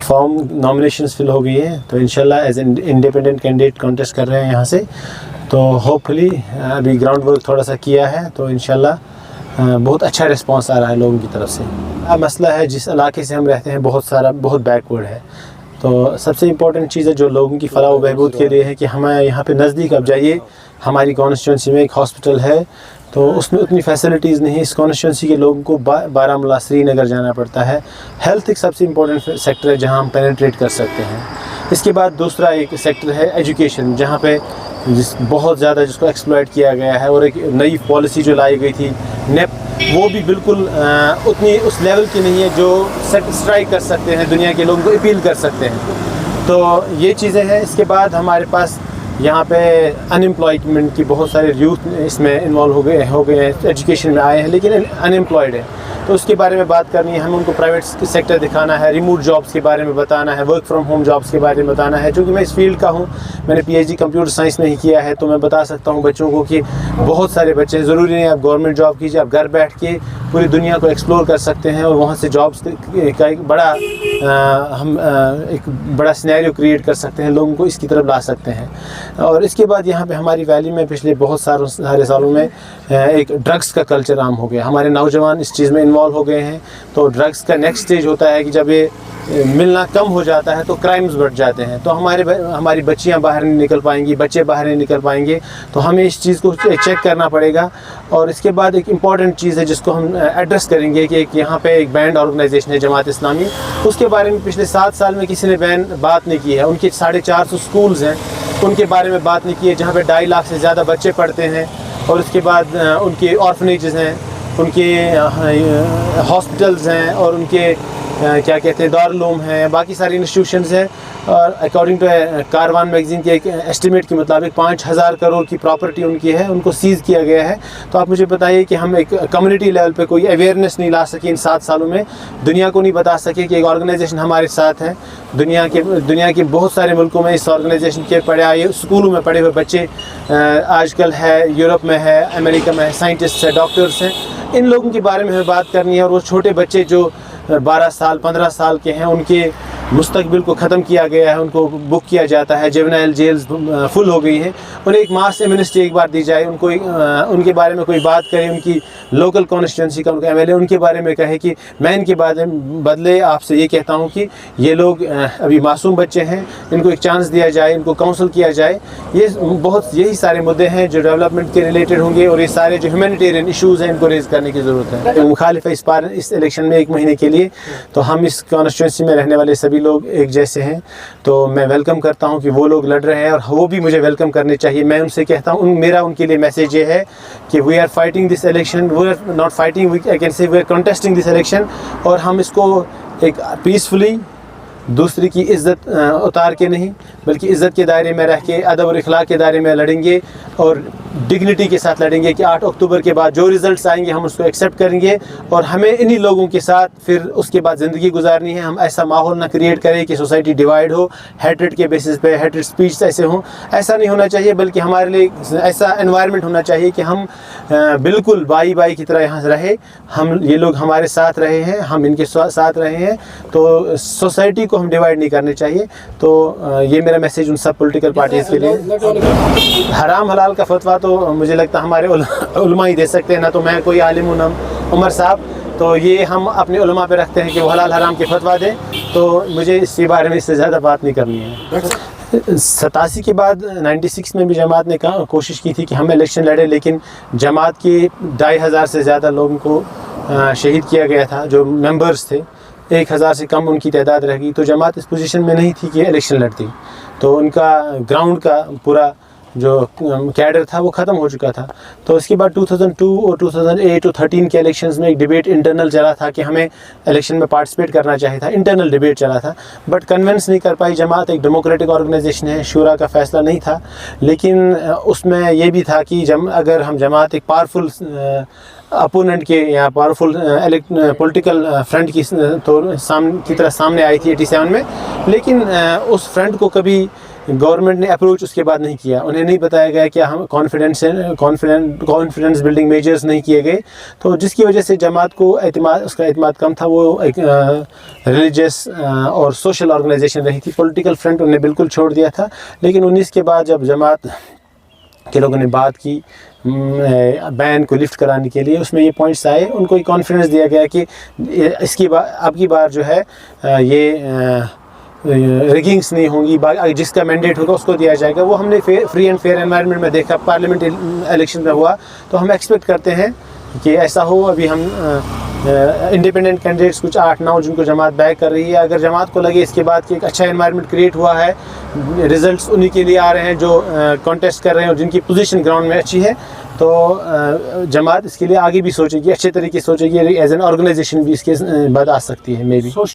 Form nominations fill हो गई हैं, तो इंशाल्लाह as an independent candidate contest कर रहे हैं यहाँ से। तो होपफुली अभी ग्राउंड वर्क थोड़ा सा किया है, तो इंशाल्लाह बहुत अच्छा रिस्पांस आ रहा है लोगों की तरफ से। मसला है जिस इलाके से हम रहते हैं बहुत बैकवर्ड है, तो सबसे इम्पोर्टेंट चीज़ है जो लोगों की फलाह व बहबूद के लिए है कि हमें यहाँ पे नज़दीक अब जाइए। हमारी कॉन्स्टिट्यूंसी में एक हॉस्पिटल है, तो उसमें उतनी फैसिलिटीज़ नहीं है। इस कॉन्स्टिट्यूंसी के लोगों को बारामूला श्रीनगर जाना पड़ता है। हेल्थ एक सबसे इम्पोर्टेंट सेक्टर है जहाँ हम पेनिट्रेट कर सकते हैं। इसके बाद दूसरा एक सेक्टर है एजुकेशन, जहाँ पे बहुत ज़्यादा जिसको एक्सप्लॉइट किया गया है, और एक नई पॉलिसी जो लाई गई थी नेप, वो भी बिल्कुल उतनी उस लेवल की नहीं है जो स्ट्राइक कर सकते हैं, दुनिया के लोगों को अपील कर सकते हैं। तो ये चीज़ें हैं। इसके बाद हमारे पास यहाँ पे अनएम्प्लॉयमेंट की बहुत सारे यूथ इसमें इन्वॉल्व हो गए हैं, एजुकेशन में आए हैं लेकिन अनएम्प्लॉयड है, तो उसके बारे में बात करनी है। हमें उनको प्राइवेट सेक्टर दिखाना है, रिमोट जॉब्स के बारे में बताना है, वर्क फ्रॉम होम जॉब्स के बारे में बताना है। क्योंकि मैं इस फील्ड का हूँ, मैंने PhD कंप्यूटर साइंस में ही किया है, तो मैं बता सकता हूँ बच्चों को कि बहुत सारे बच्चे, ज़रूरी नहीं आप गवर्नमेंट जॉब कीजिए, आप घर बैठ के पूरी दुनिया को एक्सप्लोर कर सकते हैं और वहाँ से जॉब्स का एक बड़ा सिनेरियो क्रिएट कर सकते हैं, लोगों को इसकी तरफ ला सकते हैं। और इसके बाद यहाँ पे हमारी वैली में पिछले बहुत सारे सालों में एक ड्रग्स का कल्चर आम हो गया। हमारे नौजवान इस चीज़ में इन्वॉल्व हो गए हैं। तो ड्रग्स का नेक्स्ट स्टेज होता है कि जब ये मिलना कम हो जाता है तो क्राइम्स बढ़ जाते हैं, तो हमारी बच्चियाँ बाहर नहीं निकल पाएंगी, बच्चे बाहर नहीं निकल पाएंगे। तो हमें इस चीज़ को चेक करना पड़ेगा। और इसके बाद एक इम्पॉर्टेंट चीज़ है जिसको हम एड्रेस करेंगे कि यहाँ पे एक बैंड ऑर्गेनाइजेशन है जमात इस्लामी, उसके बारे में पिछले 7 साल में किसी ने बात नहीं की है। उनके 450 स्कूल्स हैं, उनके बारे में बात नहीं की है, जहाँ पे 2.5 लाख से ज़्यादा बच्चे पढ़ते हैं। और उसके बाद उनके ऑर्फनेजेस हैं, उनके हॉस्पिटल्स हैं, और उनके क्या कहते हैं दारुल-उलूम हैं, बाकी सारी इंस्टीट्यूशंस हैं। और अकॉर्डिंग टू कारवान मैगज़ीन के एक एस्टिमेट के मुताबिक 5000 करोड़ की प्रॉपर्टी उनकी है, उनको सीज़ किया गया है। तो आप मुझे बताइए कि हम एक कम्युनिटी लेवल पे कोई अवेयरनेस नहीं ला सके इन 7 सालों में, दुनिया को नहीं बता सके कि एक ऑर्गेनाइजेशन हमारे साथ है। दुनिया के बहुत सारे मुल्कों में इस ऑर्गेनाइजेशन के स्कूलों में पढ़े हुए बच्चे आजकल है, यूरोप में है, अमेरिका में है, साइंटिस्ट है, डॉक्टर्स हैं। इन लोगों के बारे में हमें बात करनी है। और वो छोटे बच्चे जो 12 साल 15 साल के हैं, उनके मुस्तकबिल को ख़त्म किया गया है, उनको बुक किया जाता है, जुवेनाइल जेल्स फुल हो गई हैं। उन्हें एक मास एमनेस्टी एक बार दी जाए, उनको उनके बारे में कोई बात करे, उनकी लोकल कॉन्स्टिट्यूंसी का उनका MLA उनके बारे में कहे कि मैं इनके बदले आपसे ये कहता हूँ कि ये लोग अभी मासूम बच्चे हैं, इनको एक चांस दिया जाए, इनको काउंसिल किया जाए। यही सारे मुद्दे हैं जो डेवलपमेंट के रिलेटेड होंगे, और ये सारे जो ह्यूमैनिटेरियन इशूज़ हैं इनको रेज़ करने की ज़रूरत है। मुखालिफ है इस इलेक्शन में 1 महीने के लिए, तो हम इस कॉन्स्टिट्यूंसी में रहने वाले सभी लोग एक जैसे हैं। तो मैं वेलकम करता हूं कि वो लोग लड़ रहे हैं, और वो भी मुझे वेलकम करने चाहिए। मैं उनसे कहता हूं, मेरा उनके लिए मैसेज ये है कि we are fighting this election, we are not fighting, I can say we are contesting this election. और हम इसको एक पीसफुली, दूसरे की इज़्ज़त उतार के नहीं, बल्कि इज़्ज़त के दायरे में रह के, अदब और इखलाक के दायरे में लड़ेंगे, और डिग्निटी के साथ लड़ेंगे कि 8 अक्टूबर के बाद जो रिज़ल्ट्स आएंगे हम उसको एक्सेप्ट करेंगे। और हमें इन्हीं लोगों के साथ फिर उसके बाद ज़िंदगी गुजारनी है। हम ऐसा माहौल ना क्रिएट करें कि सोसाइटी डिवाइड हो, हेट्रेड के बेसिस पे, हेट्रेड स्पीच ऐसे हों, ऐसा नहीं होना चाहिए। बल्कि हमारे लिए ऐसा एनवायरनमेंट होना चाहिए कि हम बिल्कुल भाई की तरह यहाँ रहे, ये लोग हमारे साथ रहे हैं, हम इनके साथ रहे हैं, तो सोसाइटी को हम डिवाइड नहीं करने चाहिए। तो ये मेरा मैसेज उन सब पॉलिटिकल पार्टीज़ के लिए। हराम हलाल का फतवा तो मुझे लगता है हमारे उलमा ही दे सकते हैं, ना तो मैं कोई आलिम हूँ, ना उमर साहब। तो ये हम अपने उलमा पे रखते हैं कि वो हलाल हराम के फतवा दें। तो मुझे इसके बारे में इससे ज़्यादा बात नहीं करनी है। 87 के बाद 96 में भी जमात ने कोशिश की थी कि हम इलेक्शन लड़े, लेकिन जमात के 2500 से ज़्यादा लोगों को शहीद किया गया था जो मेंबर्स थे। 1000 से कम उनकी तादाद रह गई। तो जमात इस पोजीशन में नहीं थी कि इलेक्शन लड़ती। तो उनका ग्राउंड का पूरा जो कैडर था वो ख़त्म हो चुका था। तो इसके बाद 2002 और 2008 और 13 के इलेक्शंस में एक डिबेट इंटरनल चला था कि हमें इलेक्शन में पार्टिसिपेट करना चाहिए था। इंटरनल डिबेट चला था, बट कन्विंस नहीं कर पाई जमात। एक डेमोक्रेटिक ऑर्गेनाइजेशन है, शूरा का फैसला नहीं था। लेकिन उसमें ये भी था कि अगर हम जमात एक पावरफुल अपोनेंट के या पावरफुल पॉलिटिकल फ्रंट की तरह सामने आई थी 87 में, लेकिन उस फ्रंट को कभी گورنمنٹ نے اپروچ اس کے بعد نہیں کیا, انہیں نہیں بتایا گیا کہ ہم کانفیڈنس بلڈنگ میجرز نہیں کیے گئے, تو جس کی وجہ سے جماعت کو اس کا اعتماد کم تھا. وہ ایک ریلیجیس اور سوشل آرگنائزیشن رہی تھی, پولیٹیکل فرنٹ انہیں بالکل چھوڑ دیا تھا. لیکن 19 کے بعد جب جماعت کے لوگوں نے بات کی بین کو لفٹ کرانے کے لیے, اس میں یہ پوائنٹس آئے, ان کو یہ کانفیڈنس دیا گیا کہ اس کی اب کی بار جو ہے یہ ریگنگس نہیں ہوں گی, جس کا مینڈیٹ ہوگا اس کو دیا جائے گا. وہ ہم نے فری اینڈ فیئر انوائرمنٹ میں دیکھا, پارلیمنٹ الیکشن میں ہوا, تو ہم ایکسپیکٹ کرتے ہیں کہ ایسا ہو. ابھی ہم انڈیپینڈنٹ کینڈیڈیٹس کچھ 8-9 جن کو جماعت بیک کر رہی ہے, اگر جماعت کو لگے اس کے بعد کہ ایک اچھا انوائرمنٹ کریٹ ہوا ہے, ریزلٹس انہی کے لیے آ رہے ہیں جو کانٹیسٹ کر رہے ہیں اور جن کی پوزیشن گراؤنڈ میں اچھی ہے, تو جماعت اس کے لیے آگے بھی سوچے گی, اچھے طریقے سے سوچے گی, ایز این آرگنائزیشن بھی اس کے بعد آ سکتی ہے. May be